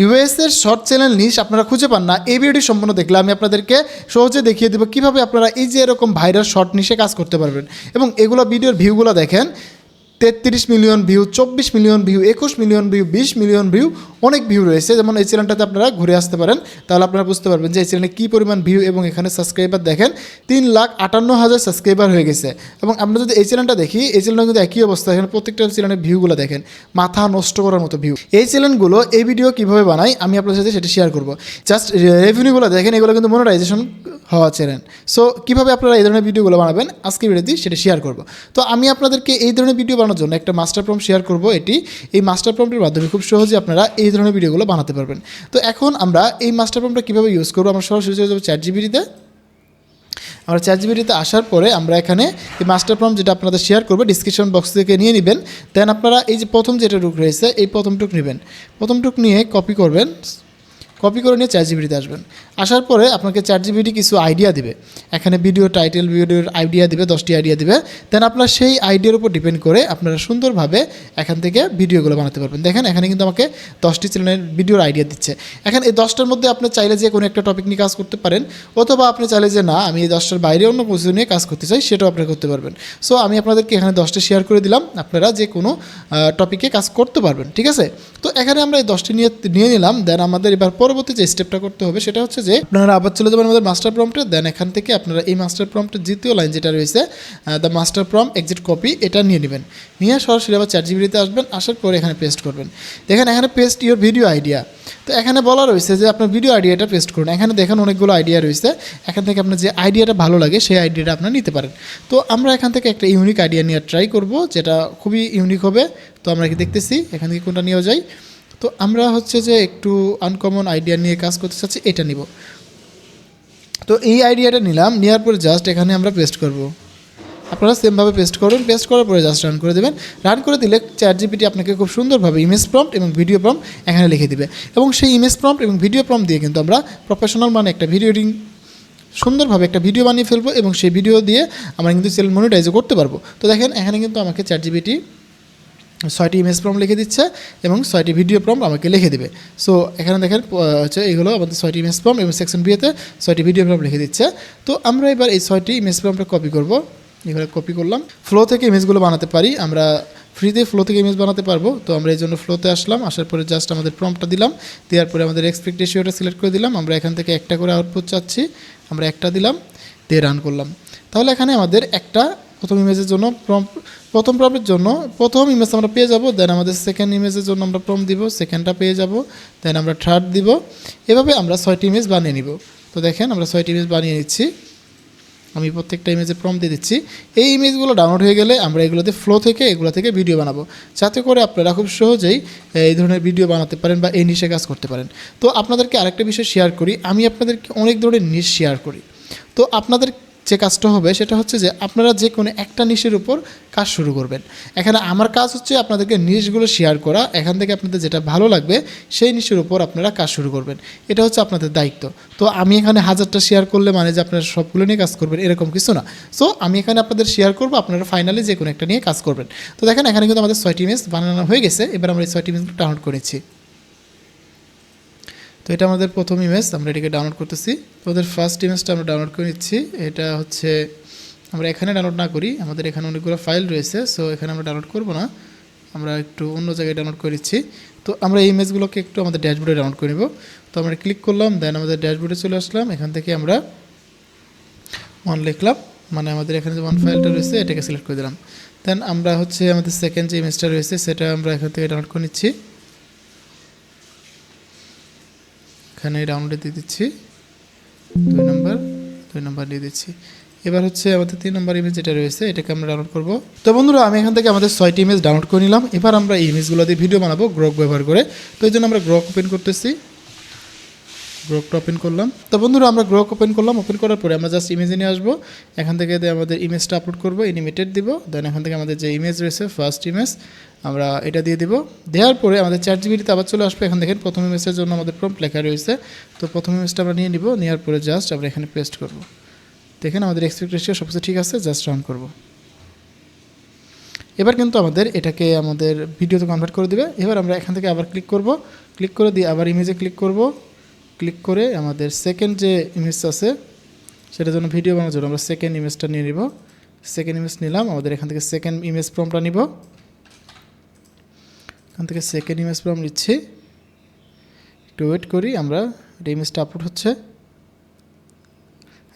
ইউএসের short channel নিশ আপনারা খুঁজে পান না, এই ভিডিওটি সম্পূর্ণ দেখলে আমি আপনাদেরকে সহজে দেখিয়ে দেবো কীভাবে আপনারা এই যে এরকম ভাইরাল শর্ট নিশে কাজ করতে পারবেন। এবং এগুলো ভিডিওর ভিউগুলো দেখেন, 33 million view, 24 million view, 21 million view, 20 million view, অনেক ভিউ রয়েছে। যেমন এই চ্যানেলটাতে আপনারা ঘুরে আসতে পারেন, তাহলে আপনারা বুঝতে পারবেন যে এই চ্যানেলে কী পরিমাণ ভিউ। এবং এখানে সাবস্ক্রাইবার দেখেন 3,58,000 সাবস্ক্রাইবার হয়ে গেছে। এবং আমরা যদি এই চ্যানেলটা দেখি, এই চ্যানেলটা কিন্তু একই অবস্থা। এখানে প্রত্যেকটা চ্যানেলের ভিউগুলো দেখেন, মাথা নষ্ট করার মতো ভিউ। এই চ্যানেলগুলো এই ভিডিও কীভাবে বানাই আমি আপনাদের সাথে সেটা শেয়ার করবো। জাস্ট রেভিনিউগুলো দেখেন, এগুলো কিন্তু মনিটাইজেশন হওয়া চ্যানেল। সো কীভাবে আপনারা এই ধরনের ভিডিওগুলো বানাবেন আজকে ভিডিওতে সেটা শেয়ার করব। তো আমি আপনাদেরকে এই ধরনের ভিডিও বানানোর জন্য একটা মাস্টার প্রম্পট শেয়ার করব। এই মাস্টার প্রম্পটের মাধ্যমে খুব সহজে আপনারা এই ধরনের ভিডিওগুলো বানাতে পারবেন। তো এখন আমরা এই মাস্টার প্রম্পটটা কীভাবে ইউজ করবো, আমরা সরাসরি চলে যাবো চ্যাটজিপিটিতে। আমরা চ্যাটজিপিটিতে আসার পরে আমরা এখানে এই মাস্টার প্রম্পট যেটা আপনাদের শেয়ার করবো ডিসক্রিপশন বক্স থেকে নিয়ে নেবেন। দেন আপনারা এই যে প্রথম যেটা টুক রয়েছে এই প্রথমটুক নেবেন, প্রথমটুক নিয়ে কপি করবেন, কপি করে নিয়ে চ্যাটজিপিটিতে আসবেন। আসার পরে আপনাকে চ্যাটজিপিটি কিছু আইডিয়া দিবে, এখানে ভিডিও টাইটেল, ভিডিওর আইডিয়া দিবে, 10টি আইডিয়া দিবে। দেন আপনার সেই আইডিয়ার উপর ডিপেন্ড করে আপনারা সুন্দরভাবে এখান থেকে ভিডিওগুলো বানাতে পারবেন। দেখেন এখানে কিন্তু আমাকে 10টি চ্যানেলের ভিডিওর আইডিয়া দিচ্ছে। এখন এই 10টার মধ্যে আপনি চাইলে যে কোনো একটা টপিক নিয়ে কাজ করতে পারেন, অথবা আপনি চাইলে যে না আমি এই 10টার বাইরে অন্য কিছু নিয়ে কাজ করতে চাই, সেটাও আপনি করতে পারবেন। সো আমি আপনাদেরকে এখানে 10টি শেয়ার করে দিলাম, আপনারা যে কোনো টপিকে কাজ করতে পারবেন, ঠিক আছে। তো এখানে আমরা এই 10টি নিয়ে নিলাম। দেন আমাদের এবার পরবর্তী যে স্টেপটা করতে হবে সেটা হচ্ছে যে আপনারা আবার চলে যাবেন আমাদের মাস্টার প্রম্পটে। দেন এখান থেকে আপনারা এই মাস্টার প্রম্পটের দ্বিতীয় লাইন যেটা রয়েছে the master prompt exit copy, এটা নিয়ে নেবেন। নিয়ে সরাসরি আবার চ্যাটজিপিটিতে আসবেন, আসার পরে এখানে পেস্ট করবেন। দেখেন এখানে পেস্ট ইউর ভিডিও আইডিয়া। তো এখানে বলা রয়েছে যে আপনার ভিডিও আইডিয়াটা পেস্ট করুন। এখানে দেখেন অনেকগুলো আইডিয়া রয়েছে, এখান থেকে আপনার যে আইডিয়াটা ভালো লাগে সেই আইডিয়াটা আপনার নিতে পারেন। তো আমরা এখান থেকে একটা ইউনিক আইডিয়া নিয়ে ট্রাই করব, যেটা খুবই ইউনিক হবে। তো আমরা কি দেখতেছি এখান থেকে কোনটা নিয়ে যাই। তো আমরা হচ্ছে যে একটু আনকমন আইডিয়া নিয়ে কাজ করতে চাচ্ছি, এটা নিব। তো এই আইডিয়াটা নিলাম, নেওয়ার পরে জাস্ট এখানে আমরা পেস্ট করব। আপনারা সেমভাবে পেস্ট করুন, পেস্ট করার পরে জাস্ট রান করে দেবেন। রান করে দিলে চ্যাটজিপিটি আপনাকে খুব সুন্দরভাবে ইমেজ প্রম্পট এবং ভিডিও প্রম্পট এখানে লিখে দিবে। এবং সেই ইমেজ প্রম্পট এবং ভিডিও প্রম্পট দিয়ে কিন্তু আমরা প্রফেশনাল মানে একটা ভিডিও এডিটিং সুন্দরভাবে একটা ভিডিও বানিয়ে ফেলবো, এবং সেই ভিডিও দিয়ে আমরা কিন্তু চ্যানেল মনিটাইজও করতে পারবো। তো দেখেন এখানে কিন্তু আমাকে চ্যাটজিপিটি 6টি ইমেজ প্রম্পট লিখে দিচ্ছে এবং 6টি ভিডিও প্রম্পট আমাকে লিখে দেবে। সো এখানে দেখেন হচ্ছে এইগুলো আমাদের 6টি ইমেজ প্রম্পট এবং সেকশন বিয়েতে 6টি ভিডিও প্রম্পট লিখে দিচ্ছে। তো আমরা এবার এই 6টি ইমেজ প্রম্পটটা কপি করব। এগুলো কপি করলাম, ফ্লো থেকে ইমেজগুলো বানাতে পারি আমরা, ফ্রিতে ফ্লো থেকে ইমেজ বানাতে পারবো। তো আমরা এই জন্য ফ্লোতে আসলাম, আসার পরে জাস্ট আমাদের প্রম্পটটা দিলাম, দেওয়ার পরে আমাদের এক্সপেক্ট রেশিওটা সিলেক্ট করে দিলাম। আমরা এখান থেকে একটা করে আউটপুট চাচ্ছি, আমরা একটা দিলাম, দিয়ে রান করলাম। তাহলে এখানে আমাদের একটা প্রথম ইমেজের জন্য প্রথম প্রম্পটের জন্য প্রথম ইমেজ আমরা পেয়ে যাব। দেন আমাদের সেকেন্ড ইমেজের জন্য আমরা প্রম্পট দিব, সেকেন্ডটা পেয়ে যাব। দেন আমরা থার্ড দিব। এভাবে আমরা 6টি ইমেজ বানিয়ে নিব। তো দেখেন আমরা 6টি ইমেজ বানিয়ে নিচ্ছি, আমি প্রত্যেকটা ইমেজে প্রম্পট দিয়ে দিচ্ছি। এই ইমেজগুলো ডাউনলোড হয়ে গেলে আমরা এগুলোতে এগুলো থেকে ভিডিও বানাবো, যাতে করে আপনারা খুব সহজেই এই ধরনের ভিডিও বানাতে পারেন বা এই নিশে কাজ করতে পারেন। তো আপনাদেরকে আরেকটা বিষয় শেয়ার করি, আমি আপনাদেরকে অনেক ধরনের নিশ শেয়ার করি। তো আপনাদের যে কাজটা হবে সেটা হচ্ছে যে আপনারা যে কোনো একটা নিশের উপর কাজ শুরু করবেন। এখানে আমার কাজ হচ্ছে আপনাদেরকে নিশগুলো শেয়ার করা, এখান থেকে আপনাদের যেটা ভালো লাগবে সেই নিশের উপর আপনারা কাজ শুরু করবেন, এটা হচ্ছে আপনাদের দায়িত্ব। তো আমি এখানে 1000টা শেয়ার করলে মানে যে আপনারা সবগুলো নিয়ে কাজ করবেন এরকম কিছু না। সো আমি এখানে আপনাদের শেয়ার করবো, আপনারা ফাইনালি যে কোনো একটা নিয়ে কাজ করবেন। তো দেখেন এখানে কিন্তু আমাদের 6টি ইমেজ বানানো হয়ে গেছে। এবার আমরা এই 6টি ইমেজগুলো ডাউনলোড করেছি। তো এটা আমাদের প্রথম ইমেজ, আমরা এটাকে ডাউনলোড করতেছি। তো ওদের ফার্স্ট ইমেজটা আমরা ডাউনলোড করে নিচ্ছি। এটা হচ্ছে আমরা এখানে ডাউনলোড না করি, আমাদের এখানে অনেকগুলো ফাইল রয়েছে। সো এখানে আমরা ডাউনলোড করব না, আমরা একটু অন্য জায়গায় ডাউনলোড করে নিচ্ছি। তো আমরা এই ইমেজগুলোকে একটু আমাদের ড্যাশবোর্ডে ডাউনলোড করে নেব। তো আমরা ক্লিক করলাম, দেন আমাদের ড্যাশবোর্ডে চলে আসলাম। এখান থেকে আমরা 1 লিখলাম, মানে আমাদের এখানে যে 1 ফাইলটা রয়েছে এটাকে সিলেক্ট করে দিলাম। দেন আমরা হচ্ছে আমাদের সেকেন্ড যে ইমেজটা রয়েছে সেটা আমরা এখান থেকে ডাউনলোড করে নিচ্ছি, এখানে ডাউনলোডে দিয়ে দিচ্ছি। 2 নম্বর দিয়ে দিচ্ছি। এবার হচ্ছে আমাদের 3 নম্বর ইমেজ যেটা রয়েছে এটাকে আমরা ডাউনলোড করব। তো বন্ধুরা আমি এখান থেকে আমাদের 6টি ইমেজ ডাউনলোড করে নিলাম। এবার আমরা এই ইমেজগুলো দিয়ে ভিডিও বানাবো গ্রক ব্যবহার করে। তো এই জন্য আমরা গ্রক ওপেন করতেছি, গ্রকটা ওপেন করলাম। তো বন্ধুরা আমরা গ্রক ওপেন করলাম, ওপেন করার পরে আমরা জাস্ট ইমেজে নিয়ে আসবো। এখান থেকে আমাদের ইমেজটা আপলোড করবো, অ্যানিমেটেড দিব। দেন এখান থেকে আমাদের যে ইমেজ রয়েছে ফার্স্ট ইমেজ আমরা এটা দিয়ে দিব। দেওয়ার পরে আমাদের চ্যাটজিপিটিতে আবার চলে আসবে। এখান দেখেন প্রথম ইমেজের জন্য আমাদের প্রম্পট লেখা রয়েছে। তো প্রথম ইমেজটা আমরা নিয়ে নিব, নেওয়ার পরে জাস্ট আমরা এখানে পেস্ট করব। দেখেন আমাদের এক্সপেক্ট রেশিও সবকিছু ঠিক আছে, জাস্ট রান করব। এবার কিন্তু আমাদের এটাকে আমাদের ভিডিওতে কনভার্ট করে দেবে। এবার আমরা এখান থেকে আবার ক্লিক করব, ক্লিক করে দিয়ে আবার ইমেজে ক্লিক করব, ক্লিক করে আমাদের সেকেন্ড যে ইমেজ আছে সেটার জন্য ভিডিও বানানোর জন্য আমরা সেকেন্ড ইমেজটা নিয়ে নিব। সেকেন্ড ইমেজ নিলাম, আমাদের এখান থেকে সেকেন্ড ইমেজ প্রম্পটটা নিব, এখান থেকে সেকেন্ড ইমেজ প্রম্পট নিচ্ছি, একটু ওয়েট করি, আমরা এটা ইমেজটা আপলোড হচ্ছে,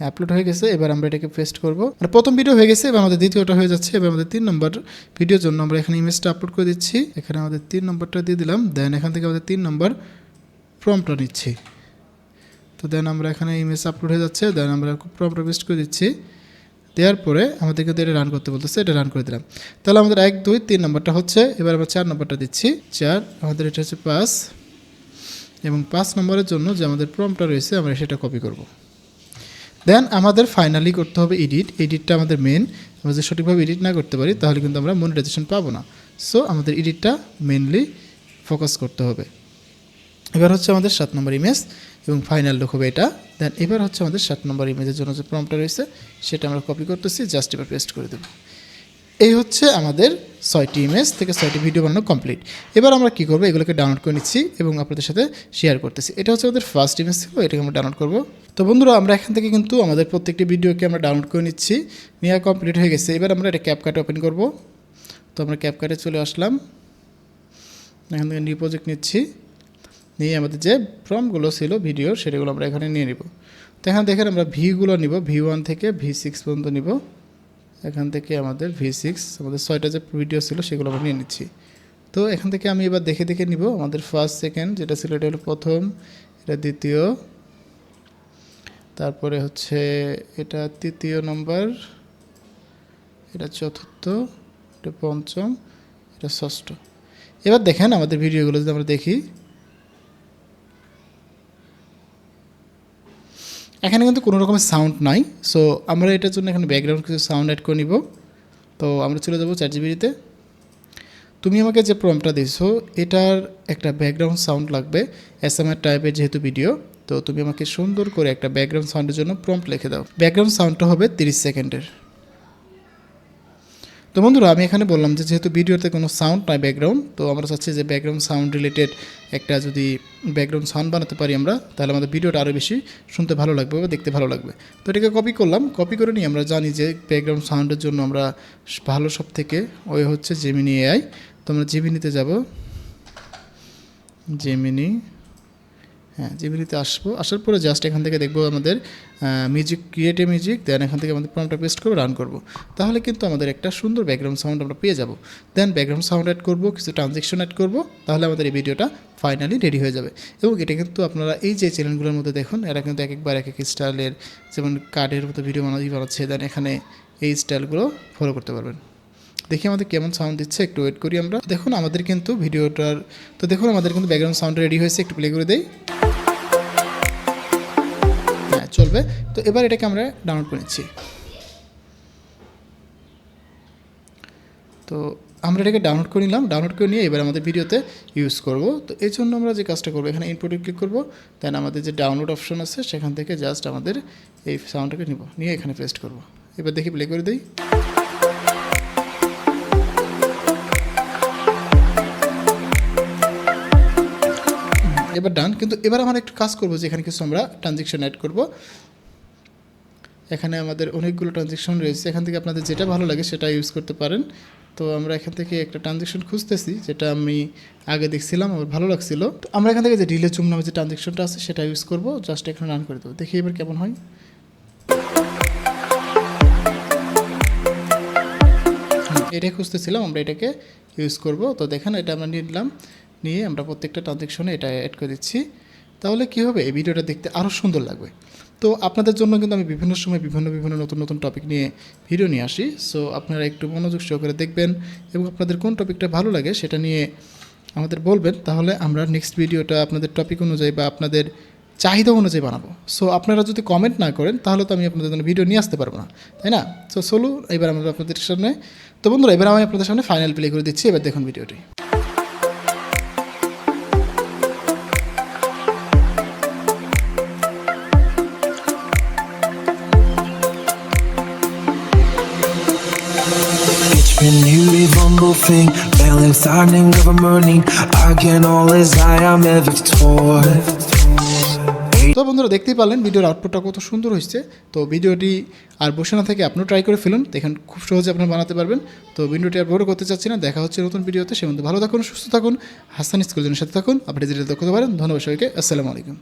আপলোড হয়ে গেছে। এবার আমরা এটাকে পেস্ট করব, মানে প্রথম ভিডিও হয়ে গেছে, এবার আমাদের দ্বিতীয়টা হয়ে যাচ্ছে। এবার আমাদের 3 নম্বর ভিডিওর জন্য আমরা এখানে ইমেজটা আপলোড করে দিচ্ছি, এখানে আমাদের 3 নম্বরটা দিয়ে দিলাম, দেন এখান থেকে আমাদের 3 নম্বর প্রম্পটটা নিচ্ছি। তো দেন আমরা এখানে ইমেজ আপলোড হয়ে যাচ্ছে, দেন আমরা প্রম্পটটা পেস্ট করে দিচ্ছি, দেওয়ার পরে আমাদেরকে এটা রান করতে বলতেছে, এটা রান করে দিলাম। তাহলে আমাদের 1 2 3 নম্বরটা হচ্ছে, এবার আমরা 4 নম্বরটা দিচ্ছি, 4 আমাদের এটা হচ্ছে 5, এবং 5 নম্বরের জন্য যে আমাদের প্রম্পটটা রয়েছে আমরা সেটা কপি করব। দেন আমাদের ফাইনালি করতে হবে এডিটটা আমাদের মেন। আমরা যদি সঠিকভাবে এডিট না করতে পারি তাহলে কিন্তু আমরা মনিটাইজেশন পাবো না। সো আমাদের এডিটটা মেনলি ফোকাস করতে হবে। এবার হচ্ছে আমাদের 7 নম্বর ইমেজ এবং ফাইনাল লুক হবে এটা। দেন এবার হচ্ছে আমাদের 7 নম্বর ইমেজের জন্য যে প্রম্পটটা রয়েছে সেটা আমরা কপি করতেছি, জাস্ট এবার পেস্ট করে দেবো। এই হচ্ছে আমাদের 6টি ইমেজ থেকে 6টি ভিডিও বানানো কমপ্লিট। এবার আমরা কী করবো, এগুলোকে ডাউনলোড করে নিচ্ছি এবং আপনাদের সাথে শেয়ার করতেছি। এটা হচ্ছে আমাদের ফার্স্ট ইমেজ ছিল, এটাকে আমরা ডাউনলোড করবো। তো বন্ধুরা আমরা এখান থেকে কিন্তু আমাদের প্রত্যেকটি ভিডিওকে আমরা ডাউনলোড করে নিচ্ছি, নেওয়া কমপ্লিট হয়ে গেছে। এবার আমরা এটা ক্যাপকাটে ওপেন করব। তো আমরা ক্যাপকাটে চলে আসলাম, এখান থেকে নিউ প্রজেক্ট নিচ্ছি, নিয়ে আমাদের যে প্রম্পটগুলো ছিল ভিডিওর সেটাগুলো আমরা এখানে নিয়ে নিব। তো এখানে দেখেন আমরা ভিগুলো নিব, V1 থেকে V6 পর্যন্ত নিব। এখান থেকে আমাদের V6 আমাদের 6টা যে ভিডিও ছিল সেগুলো আমরা নিয়ে নিচ্ছি। তো এখান থেকে আমি এবার দেখে দেখে নিব, আমাদের ফার্স্ট সেকেন্ড যেটা ছিল এটা হলো প্রথম, এটা দ্বিতীয়, তারপরে হচ্ছে এটা তৃতীয় নম্বর, এটা চতুর্থ, এটা পঞ্চম, এটা ষষ্ঠ। এবার দেখেন আমাদের ভিডিওগুলো যদি আমরা দেখি, এখানে কিন্তু কোনো রকমের সাউন্ড নাই। সো আমরা এটার জন্য এখানে ব্যাকগ্রাউন্ড কিছু সাউন্ড অ্যাড করে নিব। তো আমরা চলে যাব ChatGPT-তে। তুমি আমাকে যে প্রম্পটটা দিয়েছো এটার একটা ব্যাকগ্রাউন্ড সাউন্ড লাগবে, ASMR টাইপের যেহেতু ভিডিও। তো তুমি আমাকে সুন্দর করে একটা ব্যাকগ্রাউন্ড সাউন্ডের জন্য প্রম্পট লিখে দাও। ব্যাকগ্রাউন্ড সাউন্ডটা হবে 30 সেকেন্ডের। তো বন্ধুরা আমি এখানে বললাম যে যেহেতু ভিডিওতে কোনো সাউন্ড নাই ব্যাকগ্রাউন্ড, তো আমরা চাচ্ছি যে ব্যাকগ্রাউন্ড সাউন্ড রিলেটেড একটা যদি ব্যাকগ্রাউন্ড সাউন্ড বানাতে পারি আমরা, তাহলে আমাদের ভিডিওটা আরও বেশি শুনতে ভালো লাগবে বা দেখতে ভালো লাগবে। তো এটাকে কপি করলাম, কপি করে নিয়ে আমরা জানি যে ব্যাকগ্রাউন্ড সাউন্ডের জন্য আমরা ভালো সব থেকে ওই হচ্ছে জেমিনি AI। তো আমরা জেমিনিতে যাব, জেমিনি, হ্যাঁ জেমিনিতে আসবো, আসার পরে জাস্ট এখান থেকে দেখবো আমাদের মিউজিক, ক্রিয়েট এ মিউজিক, দেন এখান থেকে আমাদের প্রম্পটটা পেস্ট করে রান করব। তাহলে কিন্তু আমাদের একটা সুন্দর ব্যাকগ্রাউন্ড সাউন্ড আমরা পেয়ে যাব। দেন ব্যাকগ্রাউন্ড সাউন্ড অ্যাড করব, কিছু ট্রানজেকশন অ্যাড করব, তাহলে আমাদের এই ভিডিওটা ফাইনালি রেডি হয়ে যাবে। এবং এটা কিন্তু আপনারা এই যে চ্যানেলগুলোর মধ্যে দেখুন, এরা কিন্তু এক একবার এক এক স্টাইলের, যেমন কার্ডের মতো ভিডিও বানাচ্ছে, দেন এখানে এই স্টাইলগুলো ফলো করতে পারবেন। দেখি আমাদের কেমন সাউন্ড দিচ্ছে, একটু ওয়েট করি আমরা। দেখুন আমাদের কিন্তু ভিডিওটার, তো দেখুন আমাদের কিন্তু ব্যাকগ্রাউন্ড সাউন্ড রেডি হয়েছে, একটু প্লে করে দেই, হ্যাঁ চলবে। তো এবার এটাকে আমরা ডাউনলোড করে নিচ্ছি। তো আমরা এটাকে ডাউনলোড করে নিলাম, ডাউনলোড করে নিয়ে এবার আমাদের ভিডিওতে ইউজ করব। তো এই জন্য আমরা যে কাজটা করবো, এখানে ইনপুটে ক্লিক করব, দেন আমাদের যে ডাউনলোড অপশন আছে সেখান থেকে জাস্ট আমাদের এই সাউন্ডটাকে নিব, নিয়ে এখানে পেস্ট করব। এবার দেখি প্লে করে দিই। এবার ডান। কিন্তু এবার আমরা একটু কাজ করবো যে এখানে কিছু আমরা ট্রানজেকশন অ্যাড করব। এখানে আমাদের অনেকগুলো ট্রানজেকশন রয়েছে, এখান থেকে আপনাদের যেটা ভালো লাগে সেটা ইউজ করতে পারেন। তো আমরা এখান থেকে একটা ট্রানজেকশন খুঁজতেছি যেটা আমি আগে দেখছিলাম, আমার ভালো লাগছিল। তো আমরা এখান থেকে যে ডিলে চুম নামে যে ট্রানজেকশনটা আছে সেটা ইউজ করব, জাস্ট এখানে রান করে দেবো, দেখি এবার কেমন হয়। এটাই খুঁজতেছিলাম, আমরা এটাকে ইউজ করব। তো দেখেন এটা আমরা নিলাম, নিয়ে আমরা প্রত্যেকটা ট্রানজেকশনে এটা অ্যাড করে দিচ্ছি। তাহলে কী হবে, এই ভিডিওটা দেখতে আরও সুন্দর লাগবে। তো আপনাদের জন্য কিন্তু আমি বিভিন্ন সময় বিভিন্ন নতুন নতুন টপিক নিয়ে ভিডিও নিয়ে আসি। সো আপনারা একটু মনোযোগ সহকারে দেখবেন এবং আপনাদের কোন টপিকটা ভালো লাগে সেটা নিয়ে আমাদের বলবেন, তাহলে আমরা নেক্সট ভিডিওটা আপনাদের টপিক অনুযায়ী বা আপনাদের চাহিদা অনুযায়ী বানাবো। সো আপনারা যদি কমেন্ট না করেন তাহলে তো আমি আপনাদের জন্য ভিডিও নিয়ে আসতে পারবো না, তাই না? সো চলো এবার আমরা আপনাদের সামনে, তো বন্ধুরা এবার আমি আপনাদের সামনে ফাইনাল প্লে করে দিচ্ছি, এবার দেখুন ভিডিওটি। When you live on everything. Balance earning, governing. Again, all is I am a victor. তো বন্ধুরা দেখতেই পারলেন ভিডিওর আউটপুটটা কত সুন্দর হয়েছে। তো ভিডিওটি আর বসে না থেকে আপনিও ট্রাই করে ফেলুন, দেখেন খুব সহজে আপনারা বানাতে পারবেন। তো ভিডিওটি আর বড় করতে চাচ্ছি না, দেখা হচ্ছে নতুন ভিডিওতে। সে মধ্যে ভালো থাকুন, সুস্থ থাকুন, হাসান স্কুলের সাথে থাকুন, আপনি ডিজিটাল দক্ষতা পারেন। ধন্যবাদ সবাইকে, আসসালামু আলাইকুম।